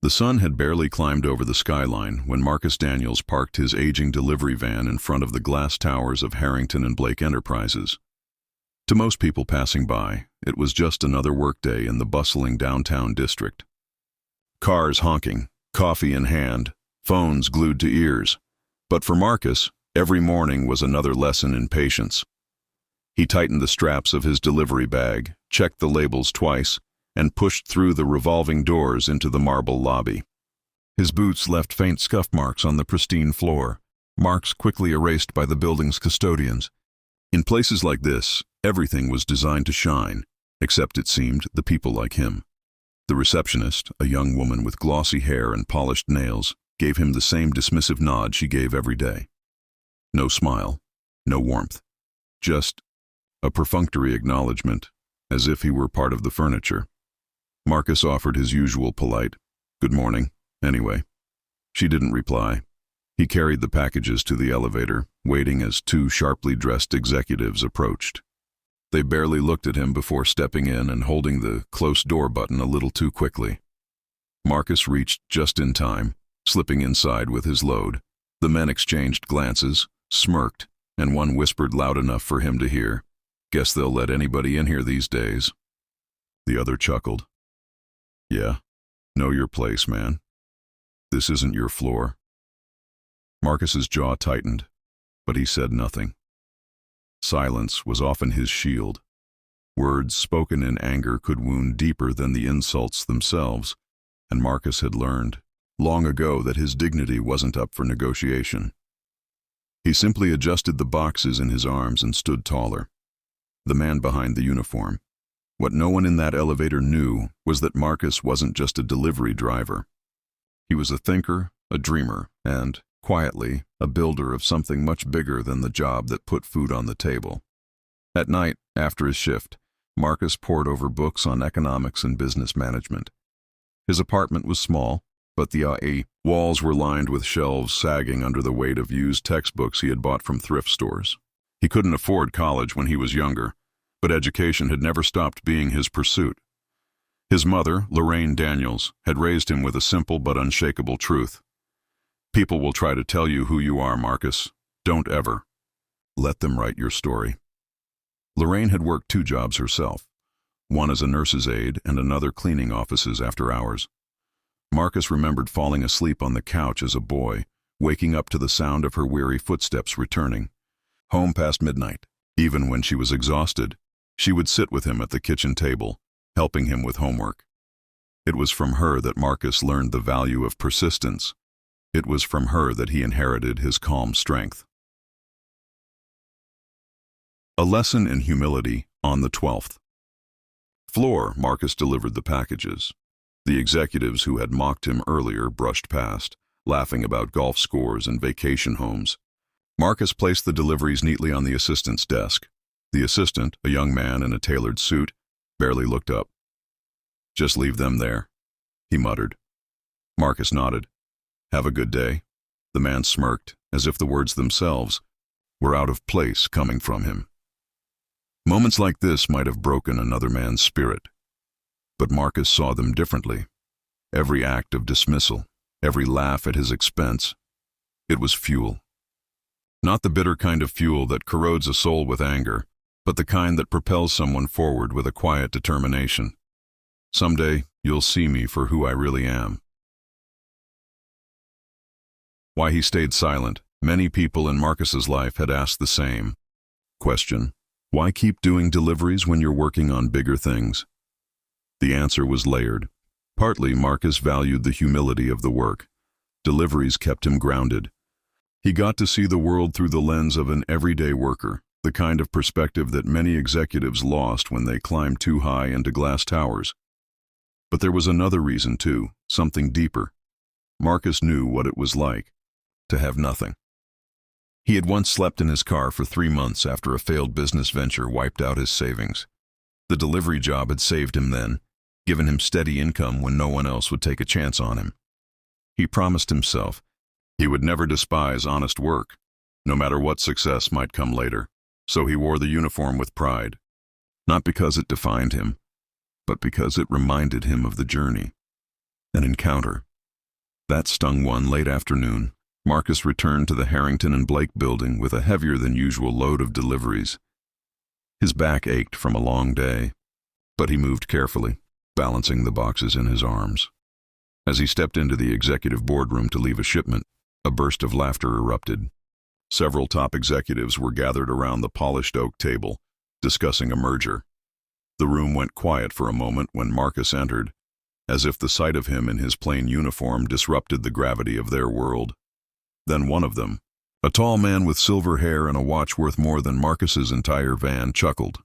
The sun had barely climbed over the skyline when Marcus Daniels parked his aging delivery van in front of the glass towers of Harrington and Blake Enterprises. To most people passing by, it was just another workday in the bustling downtown district. Cars honking, coffee in hand, phones glued to ears. But for Marcus, every morning was another lesson in patience. He tightened the straps of his delivery bag, checked the labels twice, and pushed through the revolving doors into the marble lobby. His boots left faint scuff marks on the pristine floor, marks quickly erased by the building's custodians. In places like this, everything was designed to shine, except, it seemed, the people like him. The receptionist, a young woman with glossy hair and polished nails, gave him the same dismissive nod she gave every day. No smile, no warmth, just a perfunctory acknowledgement, as if he were part of the furniture. Marcus offered his usual polite, "Good morning," anyway. She didn't reply. He carried the packages to the elevator, waiting as two sharply dressed executives approached. They barely looked at him before stepping in and holding the close door button a little too quickly. Marcus reached just in time, slipping inside with his load. The men exchanged glances, smirked, and one whispered loud enough for him to hear, "Guess they'll let anybody in here these days." The other chuckled. "Yeah, know your place, man. This isn't your floor." Marcus's jaw tightened, but he said nothing. Silence was often his shield. Words spoken in anger could wound deeper than the insults themselves, and Marcus had learned long ago that his dignity wasn't up for negotiation. He simply adjusted the boxes in his arms and stood taller. The man behind the uniform. What no one in that elevator knew was that Marcus wasn't just a delivery driver. He was a thinker, a dreamer, and, quietly, a builder of something much bigger than the job that put food on the table. At night, after his shift, Marcus pored over books on economics and business management. His apartment was small, but the walls were lined with shelves sagging under the weight of used textbooks he had bought from thrift stores. He couldn't afford college when he was younger, but education had never stopped being his pursuit. His mother, Lorraine Daniels, had raised him with a simple but unshakable truth. People will try to tell you who you are, Marcus. Don't ever let them write your story. Lorraine had worked 2 jobs herself, one as a nurse's aide and another cleaning offices after hours. Marcus remembered falling asleep on the couch as a boy, waking up to the sound of her weary footsteps returning. Home past midnight. Even when she was exhausted, she would sit with him at the kitchen table, helping him with homework. It was from her that Marcus learned the value of persistence. It was from her that he inherited his calm strength. A lesson in humility on the 12th floor. Marcus delivered the packages. The executives who had mocked him earlier brushed past, laughing about golf scores and vacation homes. Marcus placed the deliveries neatly on the assistant's desk. The assistant, a young man in a tailored suit, barely looked up. "Just leave them there," he muttered. Marcus nodded. "Have a good day." The man smirked, as if the words themselves were out of place coming from him. Moments like this might have broken another man's spirit, but Marcus saw them differently. Every act of dismissal, every laugh at his expense, it was fuel. Not the bitter kind of fuel that corrodes a soul with anger, but the kind that propels someone forward with a quiet determination. Someday, you'll see me for who I really am. Why he stayed silent. Many people in Marcus's life had asked the same question. Why keep doing deliveries when you're working on bigger things? The answer was layered. Partly, Marcus valued the humility of the work. Deliveries kept him grounded. He got to see the world through the lens of an everyday worker, the kind of perspective that many executives lost when they climbed too high into glass towers. But there was another reason too, something deeper. Marcus knew what it was like to have nothing. He had once slept in his car for 3 months after a failed business venture wiped out his savings. The delivery job had saved him then, given him steady income when no one else would take a chance on him. He promised himself he would never despise honest work, no matter what success might come later. So he wore the uniform with pride, not because it defined him, but because it reminded him of the journey. An encounter, That stung one late afternoon. Marcus returned to the Harrington and Blake building with a heavier than usual load of deliveries. His back ached from a long day, but he moved carefully, balancing the boxes in his arms. As he stepped into the executive boardroom to leave a shipment, a burst of laughter erupted. Several top executives were gathered around the polished oak table, discussing a merger. The room went quiet for a moment when Marcus entered, as if the sight of him in his plain uniform disrupted the gravity of their world. Then one of them, a tall man with silver hair and a watch worth more than Marcus's entire van, chuckled.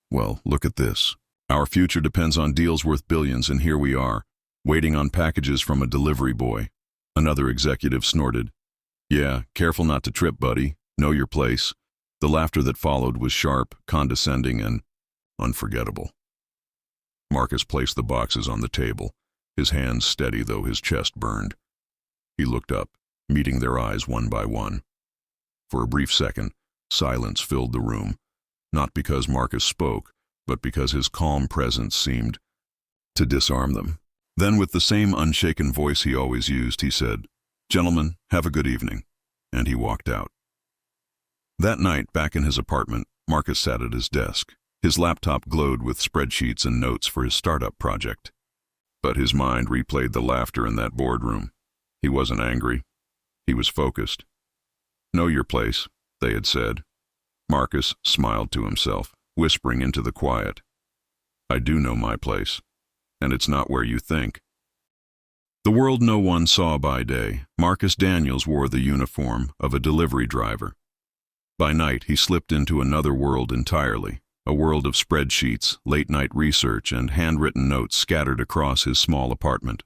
"Well, look at this. Our future depends on deals worth billions, and here we are, waiting on packages from a delivery boy." Another executive snorted. "Yeah, careful not to trip, buddy. Know your place." The laughter that followed was sharp, condescending, and unforgettable. Marcus placed the boxes on the table, his hands steady though his chest burned. He looked up, meeting their eyes one by one. For a brief second, silence filled the room, not because Marcus spoke, but because his calm presence seemed to disarm them. Then, with the same unshaken voice he always used, he said, "Gentlemen, have a good evening," and he walked out. That night, back in his apartment, Marcus sat at his desk. His laptop glowed with spreadsheets and notes for his startup project. But his mind replayed the laughter in that boardroom. He wasn't angry. He was focused. "Know your place," they had said. Marcus smiled to himself, whispering into the quiet, "I do know my place, and it's not where you think." The world no one saw by day, Marcus Daniels wore the uniform of a delivery driver. By night, he slipped into another world entirely, a world of spreadsheets, late-night research, and handwritten notes scattered across his small apartment.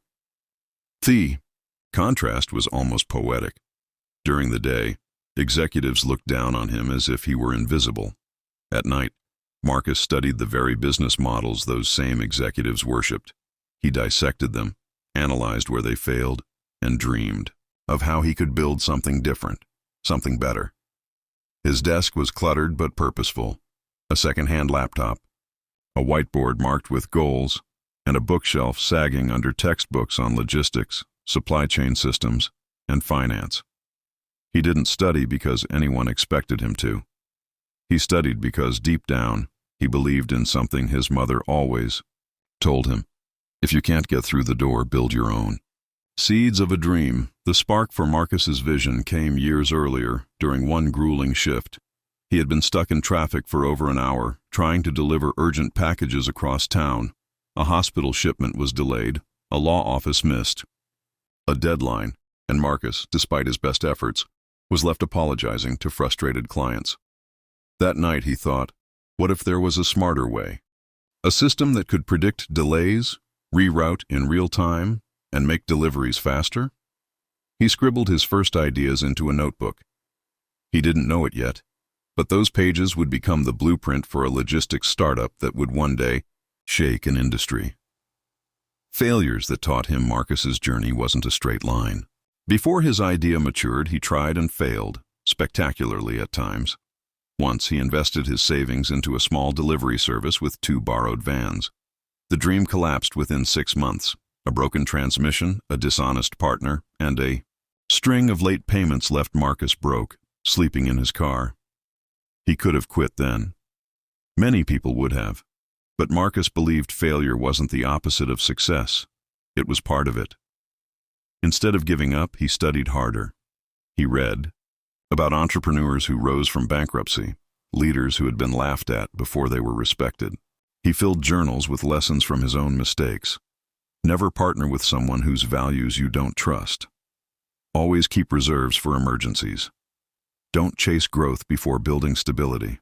The contrast was almost poetic. During the day, executives looked down on him as if he were invisible. At night, Marcus studied the very business models those same executives worshipped. He dissected them, analyzed where they failed, and dreamed of how he could build something different, something better. His desk was cluttered but purposeful. A second-hand laptop, a whiteboard marked with goals, and a bookshelf sagging under textbooks on logistics, supply chain systems, and finance. He didn't study because anyone expected him to. He studied because deep down, he believed in something his mother always told him. If you can't get through the door, build your own. Seeds of a dream. The spark for Marcus's vision came years earlier, during one grueling shift. He had been stuck in traffic for over an hour, trying to deliver urgent packages across town. A hospital shipment was delayed, a law office missed, a deadline, and Marcus, despite his best efforts, was left apologizing to frustrated clients. That night he thought, what if there was a smarter way? A system that could predict delays, reroute in real time, and make deliveries faster? He scribbled his first ideas into a notebook. He didn't know it yet, but those pages would become the blueprint for a logistics startup that would one day shake an industry. Failures that taught him Marcus's journey wasn't a straight line. Before his idea matured, he tried and failed, spectacularly at times. Once he invested his savings into a small delivery service with 2 borrowed vans. The dream collapsed within 6 months. A broken transmission, a dishonest partner, and a string of late payments left Marcus broke, sleeping in his car. He could have quit then. Many people would have. But Marcus believed failure wasn't the opposite of success. It was part of it. Instead of giving up, he studied harder. He read about entrepreneurs who rose from bankruptcy, leaders who had been laughed at before they were respected. He filled journals with lessons from his own mistakes. Never partner with someone whose values you don't trust. Always keep reserves for emergencies. Don't chase growth before building stability.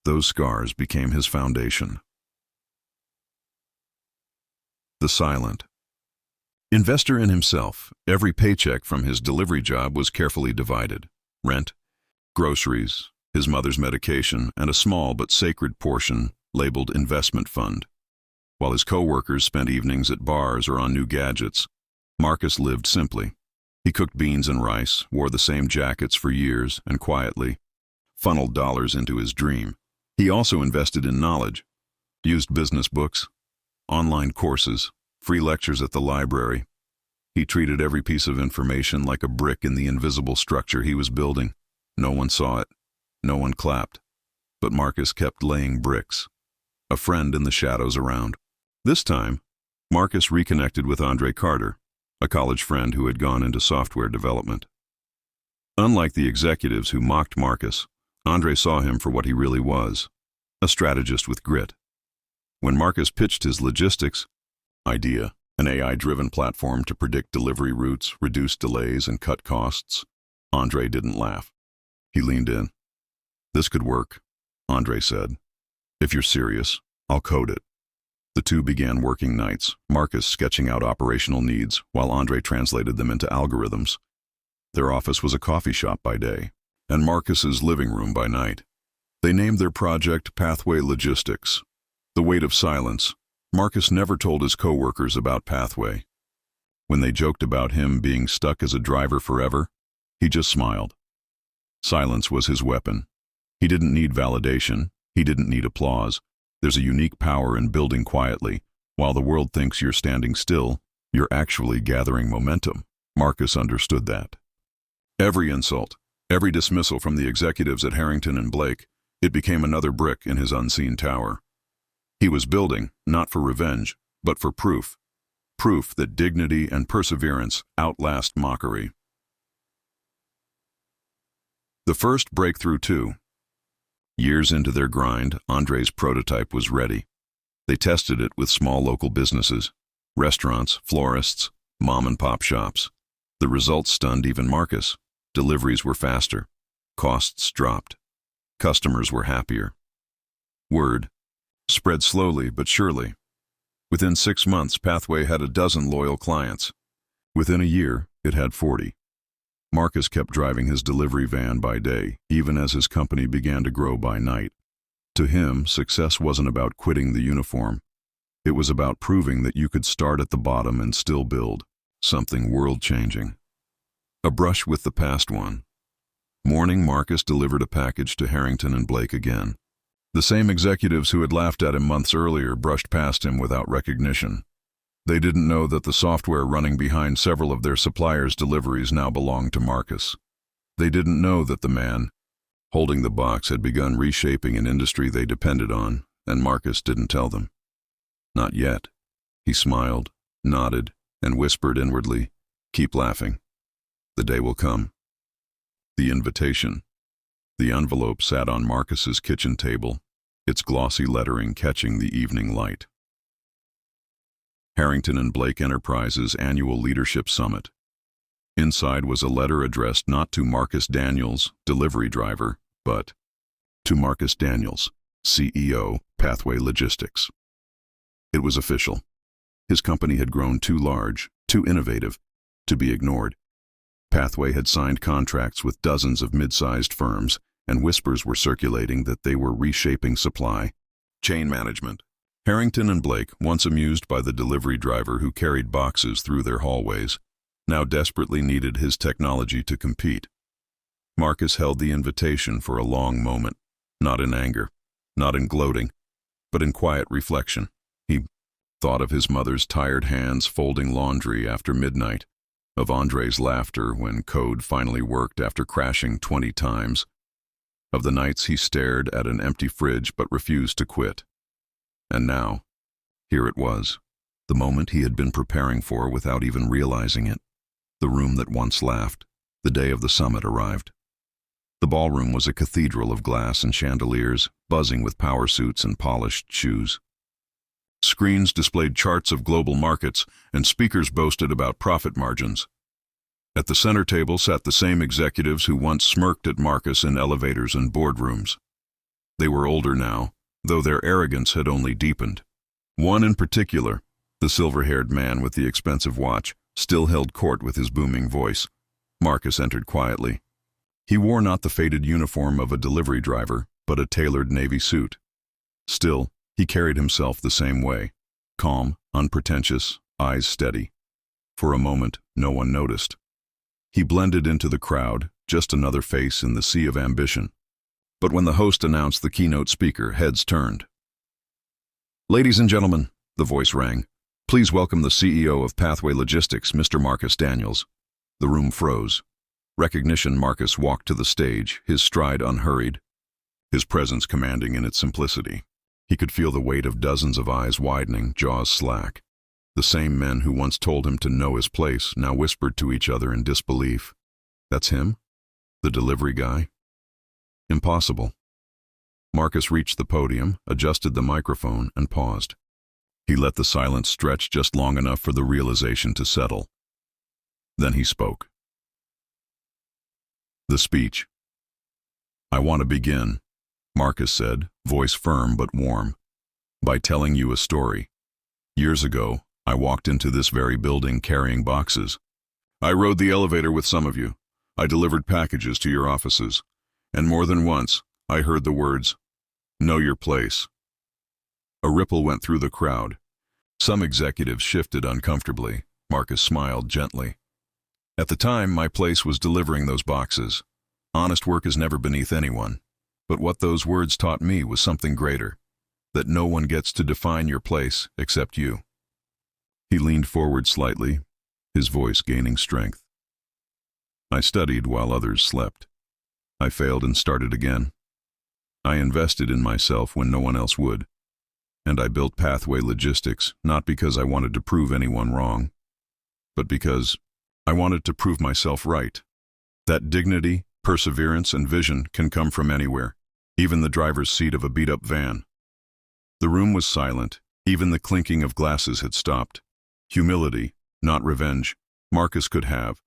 Those scars became his foundation. The silent investor in himself. Every paycheck from his delivery job was carefully divided. Rent, groceries, his mother's medication, and a small but sacred portion labeled investment fund. While his co-workers spent evenings at bars or on new gadgets, Marcus lived simply. He cooked beans and rice, wore the same jackets for years, and quietly funneled dollars into his dream. He also invested in knowledge, used business books, online courses, free lectures at the library. He treated every piece of information like a brick in the invisible structure he was building. No one saw it. No one clapped. But Marcus kept laying bricks, a friend in the shadows around. This time, Marcus reconnected with Andre Carter, a college friend who had gone into software development. Unlike the executives who mocked Marcus, Andre saw him for what he really was, a strategist with grit. When Marcus pitched his logistics idea, an AI-driven platform to predict delivery routes, reduce delays, and cut costs, Andre didn't laugh. He leaned in. "This could work," Andre said. "If you're serious, I'll code it." The two began working nights, Marcus sketching out operational needs while Andre translated them into algorithms. Their office was a coffee shop by day, and Marcus's living room by night. They named their project Pathway Logistics. The weight of silence. Marcus never told his coworkers about Pathway. When they joked about him being stuck as a driver forever, he just smiled. Silence was his weapon. He didn't need validation. He didn't need applause. There's a unique power in building quietly. While the world thinks you're standing still, you're actually gathering momentum. Marcus understood that. Every insult, every dismissal from the executives at Harrington and Blake, it became another brick in his unseen tower. He was building, not for revenge, but for proof. Proof that dignity and perseverance outlast mockery. The first breakthrough too. Years into their grind, Andre's prototype was ready. They tested it with small local businesses, restaurants, florists, mom-and-pop shops. The results stunned even Marcus. Deliveries were faster. Costs dropped. Customers were happier. Word spread slowly but surely. Within 6 months, Pathway had a dozen loyal clients. Within a year, it had 40. Marcus kept driving his delivery van by day, even as his company began to grow by night. To him, success wasn't about quitting the uniform. It was about proving that you could start at the bottom and still build something world-changing. A brush with the past one. Morning, Marcus delivered a package to Harrington and Blake again. The same executives who had laughed at him months earlier brushed past him without recognition. They didn't know that the software running behind several of their suppliers' deliveries now belonged to Marcus. They didn't know that the man holding the box had begun reshaping an industry they depended on, and Marcus didn't tell them. Not yet. He smiled, nodded, and whispered inwardly, "Keep laughing. The day will come." The invitation. The envelope sat on Marcus's kitchen table, its glossy lettering catching the evening light. Harrington and Blake Enterprises Annual Leadership Summit. Inside was a letter addressed not to Marcus Daniels, delivery driver, but to Marcus Daniels, CEO, Pathway Logistics. It was official. His company had grown too large, too innovative, to be ignored. Pathway had signed contracts with dozens of mid-sized firms, and whispers were circulating that they were reshaping supply chain management. Harrington and Blake, once amused by the delivery driver who carried boxes through their hallways, now desperately needed his technology to compete. Marcus held the invitation for a long moment, not in anger, not in gloating, but in quiet reflection. He thought of his mother's tired hands folding laundry after midnight, of Andre's laughter when code finally worked after crashing 20 times, of the nights he stared at an empty fridge but refused to quit. And now, here it was, the moment he had been preparing for without even realizing it. The room that once laughed. The day of the summit arrived. The ballroom was a cathedral of glass and chandeliers, buzzing with power suits and polished shoes. Screens displayed charts of global markets, and speakers boasted about profit margins. At the center table sat the same executives who once smirked at Marcus in elevators and boardrooms. They were older now, though their arrogance had only deepened. One in particular, the silver-haired man with the expensive watch, still held court with his booming voice. Marcus entered quietly. He wore not the faded uniform of a delivery driver, but a tailored navy suit. Still, he carried himself the same way, calm, unpretentious, eyes steady. For a moment, no one noticed. He blended into the crowd, just another face in the sea of ambition. But when the host announced the keynote speaker, heads turned. "Ladies and gentlemen," the voice rang, Please welcome the CEO of Pathway Logistics, Mr. Marcus Daniels. The room froze. Recognition. Marcus walked to the stage, his stride unhurried, his presence commanding in its simplicity. He could feel the weight of dozens of eyes widening, jaws slack. The same men who once told him to know his place now whispered to each other in disbelief. That's him? The delivery guy? Impossible. Marcus reached the podium, adjusted the microphone, and paused. He let the silence stretch just long enough for the realization to settle. Then he spoke. The speech. "I want to begin," Marcus said, voice firm but warm, "by telling you a story. Years ago, I walked into this very building carrying boxes. I rode the elevator with some of you. I delivered packages to your offices. And more than once, I heard the words, 'Know your place.'" A ripple went through the crowd. Some executives shifted uncomfortably. Marcus smiled gently. "At the time, my place was delivering those boxes. Honest work is never beneath anyone. But what those words taught me was something greater, that no one gets to define your place except you." He leaned forward slightly, his voice gaining strength. "I studied while others slept. I failed and started again. I invested in myself when no one else would. And I built Pathway Logistics not because I wanted to prove anyone wrong, but because I wanted to prove myself right. That dignity, perseverance, and vision can come from anywhere, even the driver's seat of a beat-up van." The room was silent. Even the clinking of glasses had stopped. Humility, not revenge. Marcus could have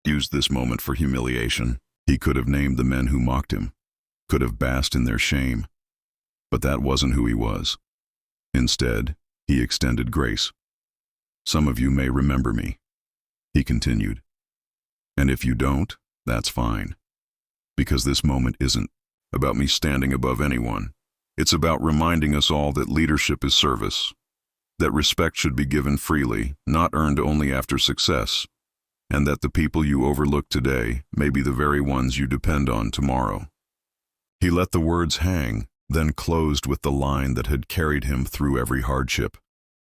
used this moment for humiliation. He could have named the men who mocked him, could have basked in their shame. But that wasn't who he was. Instead, he extended grace. "Some of you may remember me," he continued. "And if you don't, that's fine. Because this moment isn't about me standing above anyone. It's about reminding us all that leadership is service, that respect should be given freely, not earned only after success, and that the people you overlook today may be the very ones you depend on tomorrow." He let the words hang, then closed with the line that had carried him through every hardship.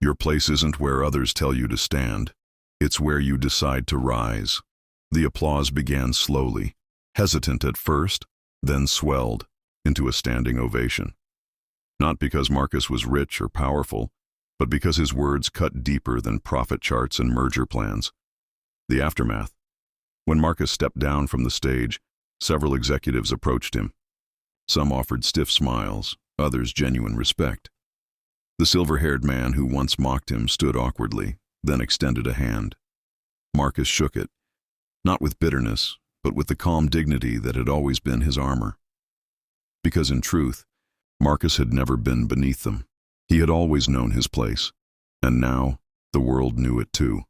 "Your place isn't where others tell you to stand. It's where you decide to rise." The applause began slowly, hesitant at first, then swelled into a standing ovation. Not because Marcus was rich or powerful, but because his words cut deeper than profit charts and merger plans. The aftermath. When Marcus stepped down from the stage, several executives approached him. Some offered stiff smiles, others genuine respect. The silver-haired man who once mocked him stood awkwardly, then extended a hand. Marcus shook it, not with bitterness, but with the calm dignity that had always been his armor. Because in truth, Marcus had never been beneath them. He had always known his place, and now the world knew it too.